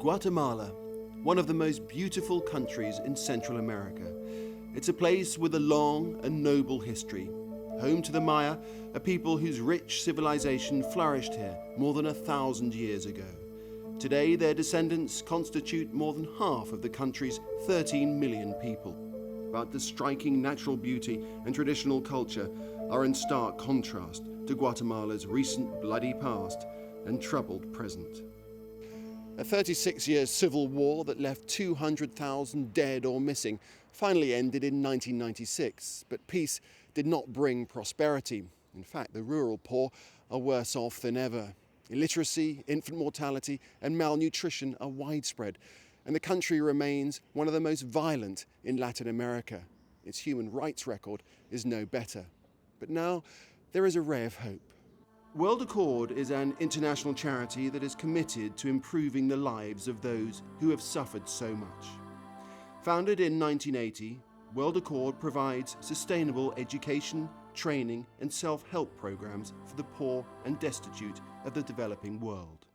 Guatemala, one of the most beautiful countries in Central America. It's a place with a long and noble history. Home to the Maya, a people whose rich civilization flourished here more than 1,000 years ago. Today, their descendants constitute more than half of the country's 13 million people. But the striking natural beauty and traditional culture are in stark contrast to Guatemala's recent bloody past and troubled present. A 36-year civil war that left 200,000 dead or missing finally ended in 1996, but peace did not bring prosperity. In fact, the rural poor are worse off than ever. Illiteracy, infant mortality and malnutrition are widespread, and the country remains one of the most violent in Latin America. Its human rights record is no better. But now there is a ray of hope. World Accord is an international charity that is committed to improving the lives of those who have suffered so much. Founded in 1980, World Accord provides sustainable education, training and self-help programs for the poor and destitute of the developing world.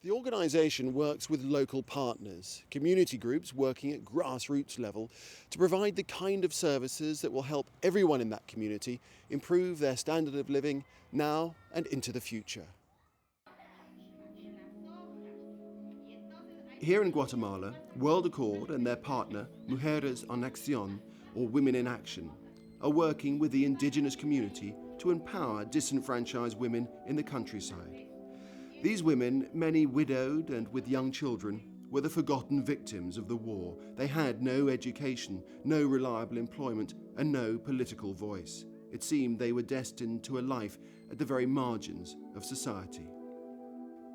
The organisation works with local partners, community groups working at grassroots level to provide the kind of services that will help everyone in that community improve their standard of living now and into the future. Here in Guatemala, World Accord and their partner, Mujeres en Acción, or Women in Action, are working with the indigenous community to empower disenfranchised women in the countryside. These women, many widowed and with young children, were the forgotten victims of the war. They had no education, no reliable employment, and no political voice. It seemed they were destined to a life at the very margins of society.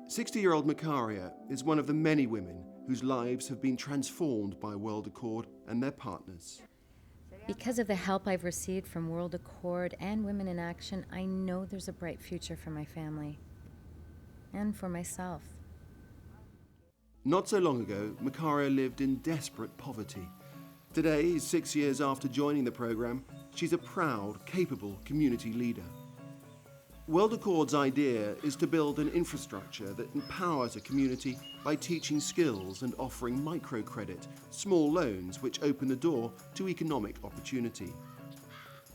60-year-old Macaria is one of the many women whose lives have been transformed by World Accord and their partners. Because of the help I've received from World Accord and Women in Action, I know there's a bright future for my family. And for myself. Not so long ago, Macaria lived in desperate poverty. Today, 6 years after joining the program, she's a proud, capable community leader. World Accord's idea is to build an infrastructure that empowers a community by teaching skills and offering microcredit, small loans which open the door to economic opportunity.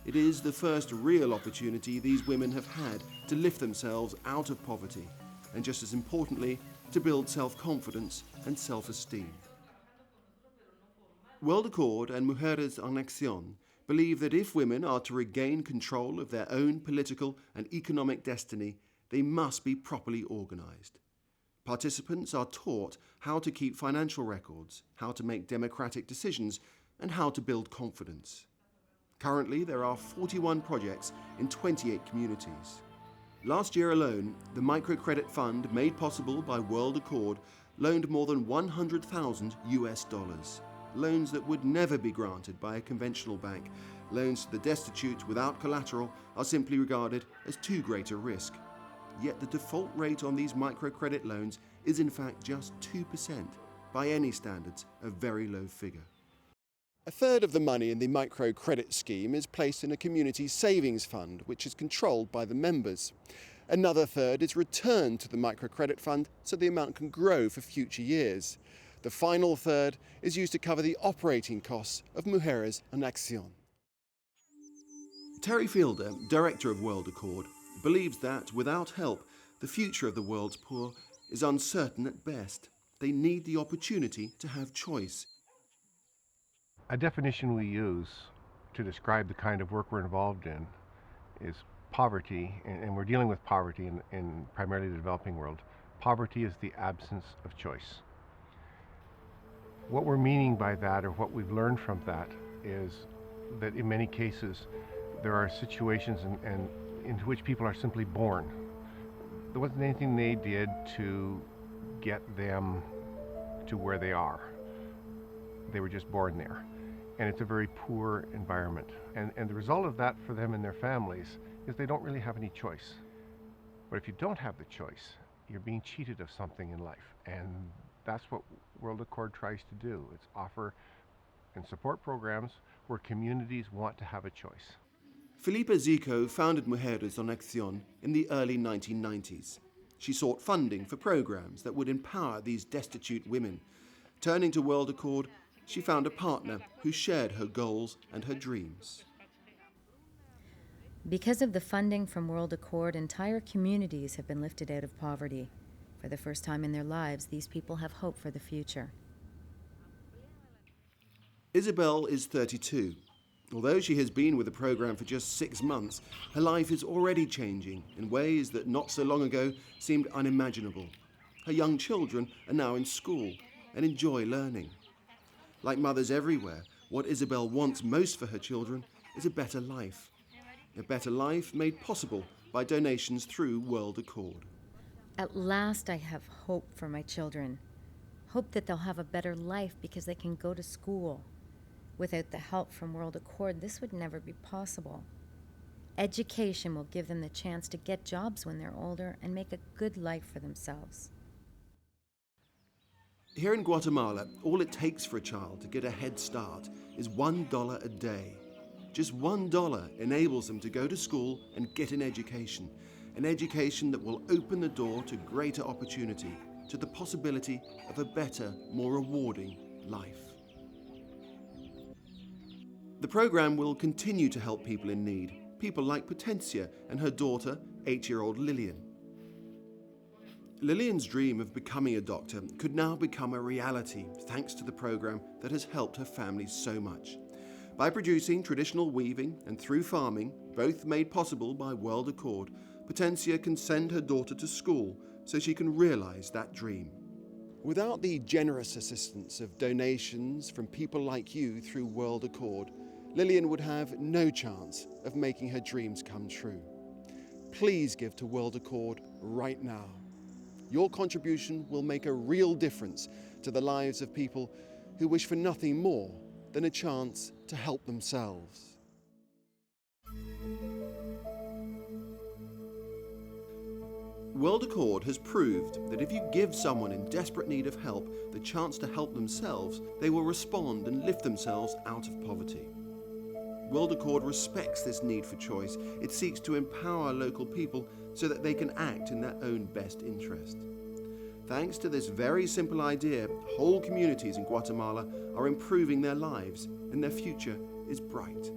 It is the first real opportunity these women have had to lift themselves out of poverty, and just as importantly, to build self-confidence and self-esteem. World Accord and Mujeres en Acción believe that if women are to regain control of their own political and economic destiny, they must be properly organised. Participants are taught how to keep financial records, how to make democratic decisions, and how to build confidence. Currently, there are 41 projects in 28 communities. Last year alone, the microcredit fund made possible by World Accord loaned more than $100,000, loans that would never be granted by a conventional bank. Loans to the destitute without collateral are simply regarded as too great a risk. Yet the default rate on these microcredit loans is in fact just 2%, by any standards a very low figure. A third of the money in the microcredit scheme is placed in a community savings fund, which is controlled by the members. Another third is returned to the microcredit fund so the amount can grow for future years. The final third is used to cover the operating costs of Mujeres en Acción. Terry Fielder, director of World Accord, believes that without help, the future of the world's poor is uncertain at best. They need the opportunity to have choice. A definition we use to describe the kind of work we're involved in is poverty, and we're dealing with poverty in primarily the developing world. Poverty is the absence of choice. What we're meaning by that, or what we've learned from that, is that in many cases there are situations into which people are simply born. There wasn't anything they did to get them to where they are. They were just born there. And it's a very poor environment. And the result of that for them and their families is they don't really have any choice. But if you don't have the choice, you're being cheated of something in life. And that's what World Accord tries to do. It's offer and support programs where communities want to have a choice. Felipe Zico founded Mujeres en Acción in the early 1990s. She sought funding for programs that would empower these destitute women. Turning to World Accord, she found a partner who shared her goals and her dreams. Because of the funding from World Accord, entire communities have been lifted out of poverty. For the first time in their lives, these people have hope for the future. Isabel is 32. Although she has been with the program for just 6 months, her life is already changing in ways that not so long ago seemed unimaginable. Her young children are now in school and enjoy learning. Like mothers everywhere, what Isabel wants most for her children is a better life. A better life made possible by donations through World Accord. At last I have hope for my children. Hope that they'll have a better life because they can go to school. Without the help from World Accord, this would never be possible. Education will give them the chance to get jobs when they're older and make a good life for themselves. Here in Guatemala, all it takes for a child to get a head start is $1 a day. Just $1 enables them to go to school and get an education that will open the door to greater opportunity, to the possibility of a better, more rewarding life. The program will continue to help people in need, people like Potencia and her daughter, 8-year-old Lillian. Lillian's dream of becoming a doctor could now become a reality thanks to the program that has helped her family so much. By producing traditional weaving and through farming, both made possible by World Accord, Potencia can send her daughter to school so she can realize that dream. Without the generous assistance of donations from people like you through World Accord, Lillian would have no chance of making her dreams come true. Please give to World Accord right now. Your contribution will make a real difference to the lives of people who wish for nothing more than a chance to help themselves. World Accord has proved that if you give someone in desperate need of help the chance to help themselves, they will respond and lift themselves out of poverty. World Accord respects this need for choice. It seeks to empower local people so that they can act in their own best interest. Thanks to this very simple idea, whole communities in Guatemala are improving their lives and their future is bright.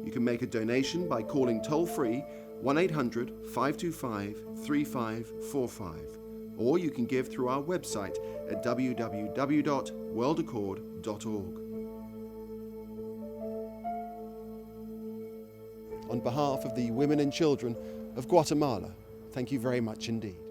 You can make a donation by calling toll-free 1-800-525-3545, or you can give through our website at www.worldaccord.org. On behalf of the women and children of Guatemala, thank you very much indeed.